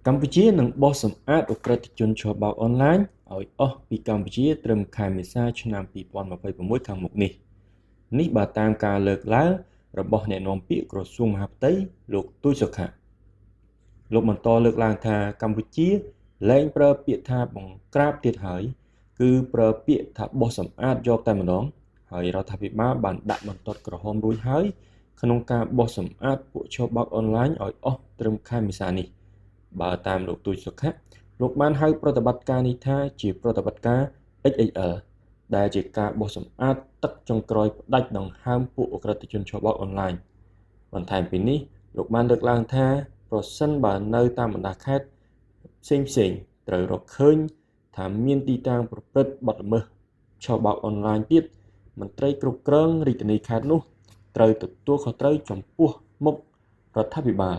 កម្ពុជានឹងបោះសម្អាតឧក្រិដ្ឋជនឆបោកអនឡាញឲ្យអស់ពីកម្ពុជាត្រឹមខែមេសាឆ្នាំ2026ខាងមុខនេះបើតាមការលើកឡើងរបស់អ្នកនាំពាក្យក្រសួងមហាផ្ទៃលោកទូចសុខាលោកបន្តលើកឡើងថាកម្ពុជាលែងប្រើពាក្យថាបង្ក្រាបទៀតហើយគឺប្រើពាក្យថាបោះសម្អាតយកតែម្ដងហើយរដ្ឋាភិបាលបានដាក់បន្ទាត់ក្រហមរួចហើយក្នុងការបោះសម្អាតពួកឆបោកអនឡាញឲ្យអស់ត្រឹមខែមេសានេះបើតាមលោកទូចសុខាលោកបានហៅប្រតិបត្តិការនេះថាជាប្រតិបត្តិការ XXL ដែលជាការបោះសម្អាតទឹកចុងក្រោយផ្ដាច់ដង្ហើមពួកឧក្រិដ្ឋជនឆបោកអនឡាញបន្ថែមពីនេះលោកបានលើកឡើងថាប្រសិនបើនៅតាមបណ្ដាខេត្តផ្សេងៗត្រូវរកឃើញថាមានទីតាំងប្រព្រឹត្តបទល្មើសឆបោកអនឡាញទៀតមន្ត្រីគ្រប់គ្រងរាជធានីខេត្តនោះត្រូវទទួលខុសត្រូវចំពោះមុខរដ្ឋាភិបាល